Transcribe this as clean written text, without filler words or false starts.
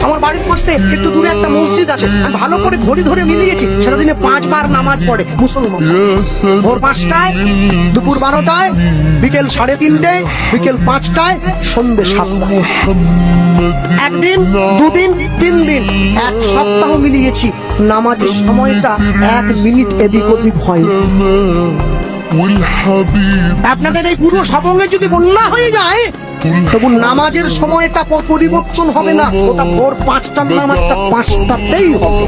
আমার বাড়ির পাশ থেকে একটু দূরে একটা মসজিদ আছে, আমি ভালো করে ঘড়ি ধরে মিলিয়েছি, সেটা দিনে 5 বার নামাজ পড়ে মুসলমান। ভোর 5টায়, দুপুর 12টায়, বিকেল 3:30, বিকেল 5টায়, সন্ধ্যে 7টায়। একদিন, দুদিন, 3 দিন, 1 সপ্তাহ মিলিয়েছি, নামাজের সময়টা 1 মিনিট এদিক ওদিক হয়। আপনাদের এই পুরো সবঙ্গে যদি বন্যা হয়ে যায়, তবু নামাজের সময়টা পরিবর্তন হবে না, ওটা ভোর 5টার নামাজটা 5টাতেই হবে।